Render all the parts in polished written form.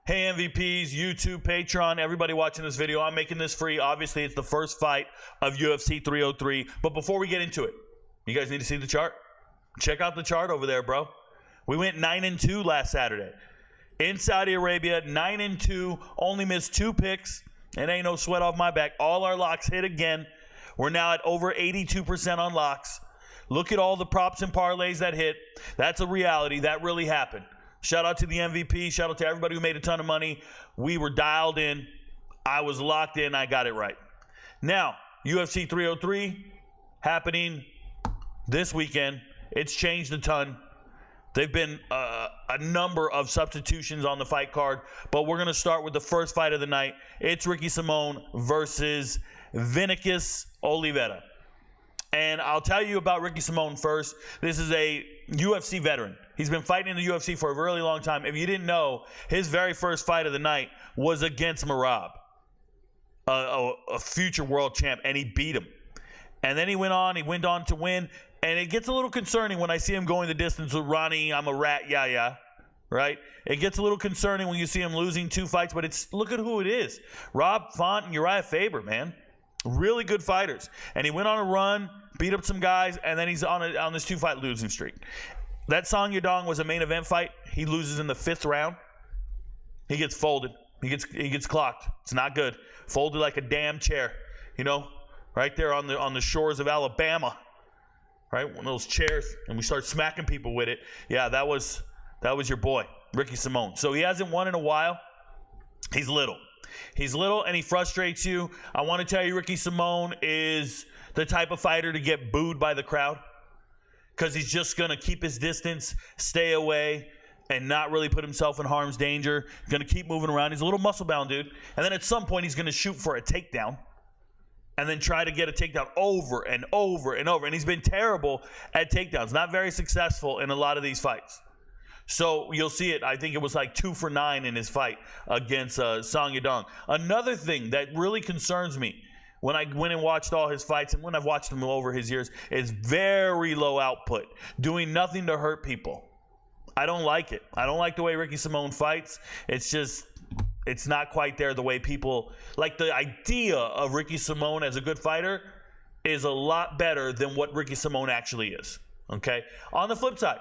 Hey MVPs, YouTube, Patreon, everybody watching this video, I'm making this free. Obviously, it's the first fight of UFC 303. But before we get into it, you guys need to see the chart. Check out the chart over there, bro. We went 9-2 last Saturday. In Saudi Arabia, 9-2, only missed 2 picks. It ain't no sweat off my back. All our locks hit again. We're now at over 82% on locks. Look at all the props and parlays that hit. That's a reality. That really happened. Shout out to the MVP. Shout out to everybody who made a ton of money. We were dialed in. I was locked in. I got it right. Now, UFC 303 happening this weekend. It's changed a ton. They've been a number of substitutions on the fight card, but we're going to start with the first fight of the night. It's Ricky Simón versus Vinicius Oliveira. And I'll tell you about Ricky Simón first. This is a UFC veteran. He's been fighting in the UFC for a really long time. If you didn't know, his very first fight of the night was against Merab, a future world champ, and he beat him. And then he went on to win. And it gets a little concerning when I see him going the distance with Ronnie, I'm a rat, yeah, right? It gets a little concerning when you see him losing 2 fights, but look at who it is. Rob Font and Uriah Faber, man. Really good fighters. And he went on a run, beat up some guys, and then he's on this 2-fight losing streak. That Song Yadong was a main event fight. He loses in the 5th round. He gets folded. He gets clocked. It's not good. Folded like a damn chair, right there on the shores of Alabama. Right, one of those chairs, and we start smacking people with it. Yeah, that was your boy, Ricky Simón. So he hasn't won in a while. He's little, and he frustrates you. I want to tell you, Ricky Simón is the type of fighter to get booed by the crowd because he's just gonna keep his distance, stay away, and not really put himself in harm's danger. Gonna keep moving around. He's a little muscle-bound dude, and then at some point he's gonna shoot for a takedown. And then try to get a takedown over and over and over. And he's been terrible at takedowns. Not very successful in a lot of these fights. So you'll see it. I think it was like 2 for 9 in his fight against Song Yadong. Another thing that really concerns me when I went and watched all his fights and when I've watched him over his years is very low output. Doing nothing to hurt people. I don't like it. I don't like the way Ricky Simón fights. It's not quite there the way people like. The idea of Ricky Simón as a good fighter is a lot better than what Ricky Simón actually is. Okay. On the flip side,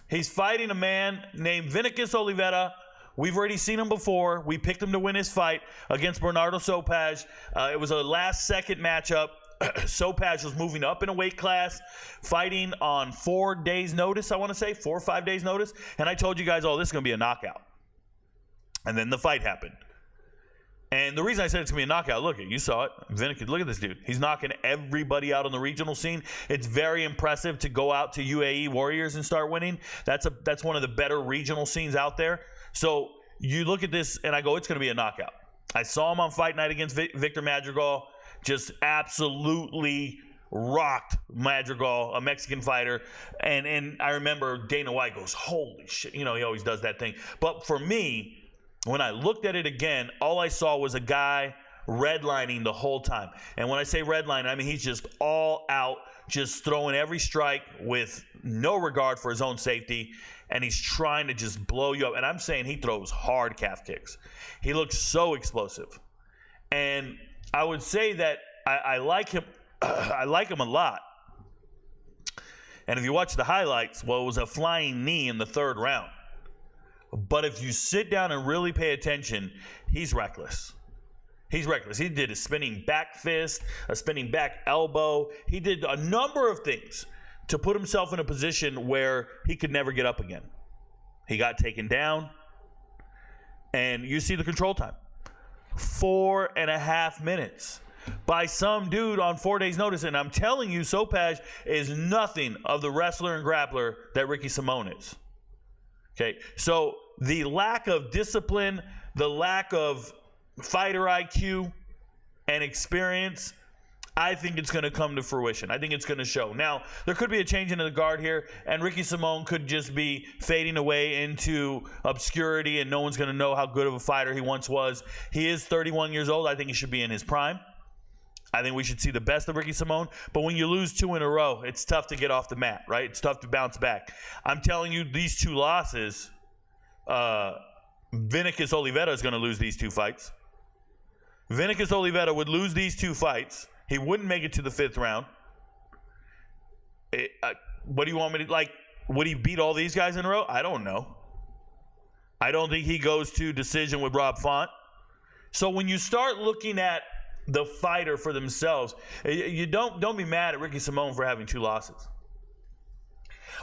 he's fighting a man named Vinicius Oliveira. We've already seen him before. We picked him to win his fight against Bernardo Sopaj. It was a last-second matchup. Sopaj was moving up in a weight class, fighting on 4 days' notice, I want to say, 4 or 5 days' notice. And I told you guys, this is going to be a knockout. And then the fight happened. And the reason I said it's going to be a knockout, look, you saw it. Vinicius, look at this dude. He's knocking everybody out on the regional scene. It's very impressive to go out to UAE Warriors and start winning. That's one of the better regional scenes out there. So you look at this, and I go, it's going to be a knockout. I saw him on Fight Night against Victor Madrigal. Just absolutely rocked Madrigal, a Mexican fighter. And I remember Dana White goes, holy shit. He always does that thing. But for me, when I looked at it again, all I saw was a guy redlining the whole time. And when I say redlining, I mean he's just all out, just throwing every strike with no regard for his own safety. And he's trying to just blow you up. And I'm saying he throws hard calf kicks. He looks so explosive. And I would say that I like him. I like him a lot. And if you watch the highlights, it was a flying knee in the 3rd round. But if you sit down and really pay attention, he's reckless. He's reckless. He did a spinning back fist, a spinning back elbow. He did a number of things to put himself in a position where he could never get up again. He got taken down. And you see the control time. 4.5 minutes by some dude on 4 days' notice. And I'm telling you, Sopaj is nothing of the wrestler and grappler that Ricky Simón is. Okay, so the lack of discipline, the lack of fighter IQ and experience, I think it's going to come to fruition. I think it's going to show. Now, there could be a change in the guard here, and Ricky Simón could just be fading away into obscurity, and no one's going to know how good of a fighter he once was. He is 31 years old. I think he should be in his prime. I think we should see the best of Ricky Simón. But when you lose 2 in a row, it's tough to get off the mat, right? It's tough to bounce back. I'm telling you, these 2 losses, Vinicius Oliveira is going to lose these 2 fights. Vinicius Oliveira would lose these 2 fights. He wouldn't make it to the 5th round. What do you want me to, like, would he beat all these guys in a row? I don't know. I don't think he goes to decision with Rob Font. So when you start looking at the fighter for themselves, you don't be mad at Ricky Simón for having 2 losses.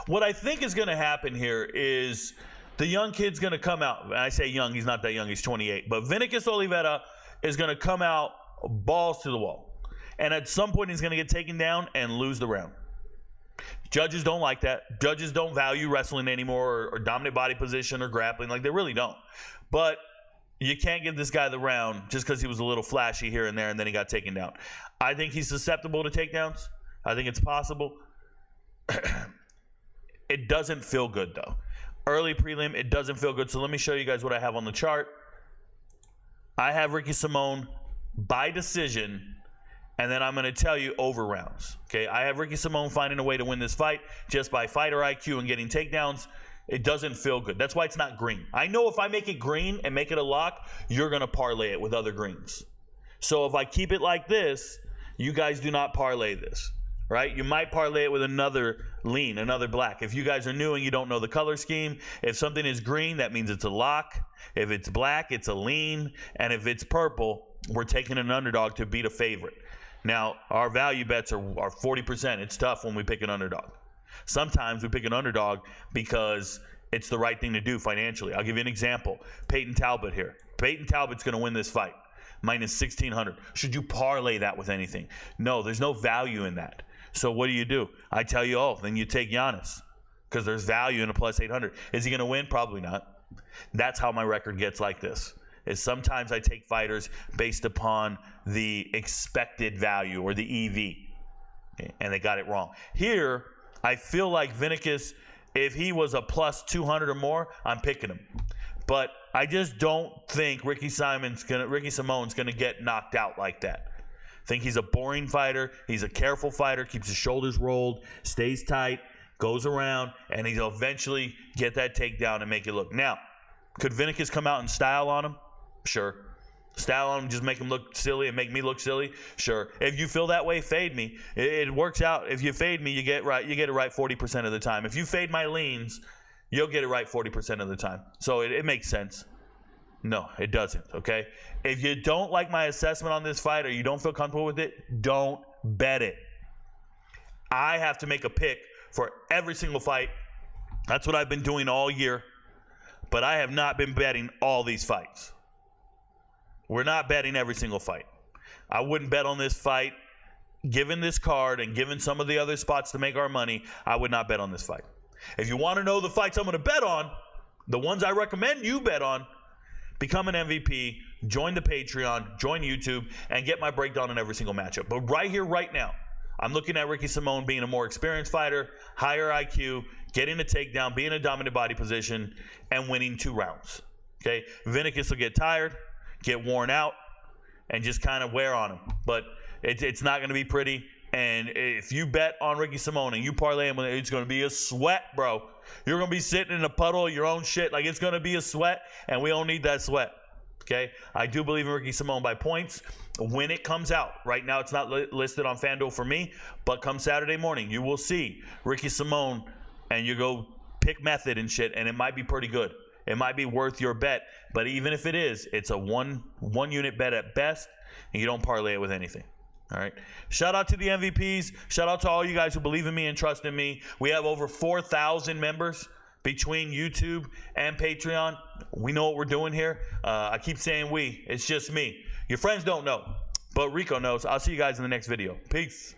What I think is going to happen here is the young kid's going to come out. And I say young, he's not that young, he's 28. But Vinicius Oliveira is going to come out balls to the wall. And at some point, he's going to get taken down and lose the round. Judges don't like that. Judges don't value wrestling anymore, or dominant body position, or grappling. Like, they really don't. But you can't give this guy the round just because he was a little flashy here and there, and then he got taken down. I think he's susceptible to takedowns. I think it's possible. It doesn't feel good, though. Early prelim, it doesn't feel good. So let me show you guys what I have on the chart. I have Ricky Simón by decision, and then I'm going to tell you over rounds. Okay, I have Ricky Simón finding a way to win this fight just by fighter IQ and getting takedowns. It doesn't feel good. That's why it's not green. I know if I make it green and make it a lock, you're going to parlay it with other greens. So if I keep it like this, you guys do not parlay this, right? You might parlay it with another lean, another black. If you guys are new and you don't know the color scheme, if something is green, that means it's a lock. If it's black, it's a lean. And if it's purple, we're taking an underdog to beat a favorite. Now, our value bets are 40%. It's tough when we pick an underdog. Sometimes we pick an underdog because it's the right thing to do financially. I'll give you an example. Peyton Talbot here. Peyton Talbot's going to win this fight. Minus 1,600. Should you parlay that with anything? No, there's no value in that. So what do? I tell you, then you take Giannis because there's value in a plus 800. Is he going to win? Probably not. That's how my record gets like this. Is sometimes I take fighters based upon the expected value or the EV, and they got it wrong. Here, I feel like Vinicius, if he was a plus 200 or more, I'm picking him. But I just don't think Ricky Simón's gonna get knocked out like that. I think he's a boring fighter. He's a careful fighter, keeps his shoulders rolled, stays tight, goes around, and he'll eventually get that takedown and make it look. Now, could Vinicius come out and style on him? Sure. Style on him, just make him look silly and make me look silly? Sure. If you feel that way, fade me. It works out. If you fade me, you get it right 40% of the time. If you fade my leans, you'll get it right 40% of the time. So it makes sense. No, it doesn't, okay? If you don't like my assessment on this fight or you don't feel comfortable with it, don't bet it. I have to make a pick for every single fight. That's what I've been doing all year. But I have not been betting all these fights. We're not betting every single fight. I wouldn't bet on this fight. Given this card and given some of the other spots to make our money, I would not bet on this fight. If you want to know the fights I'm going to bet on, the ones I recommend you bet on, become an MVP, join the Patreon, join YouTube, and get my breakdown on every single matchup. But right here, right now, I'm looking at Ricky Simón being a more experienced fighter, higher IQ, getting a takedown, being in a dominant body position, and winning 2 rounds. Okay? Vinicius will get tired, get worn out, and just kind of wear on him. But it's not going to be pretty. And if you bet on Ricky Simón and you parlay him, it's going to be a sweat, bro. You're going to be sitting in a puddle of your own shit. Like, it's going to be a sweat, and we don't need that sweat. Okay? I do believe in Ricky Simón by points when it comes out. Right now, it's not listed on FanDuel for me, but come Saturday morning, you will see Ricky Simón, and you go pick method and shit, and it might be pretty good. It might be worth your bet, but even if it is, it's a one unit bet at best, and you don't parlay it with anything. All right. Shout out to the MVPs. Shout out to all you guys who believe in me and trust in me. We have over 4,000 members between YouTube and Patreon. We know what we're doing here. I keep saying we. It's just me. Your friends don't know, but Rico knows. I'll see you guys in the next video. Peace.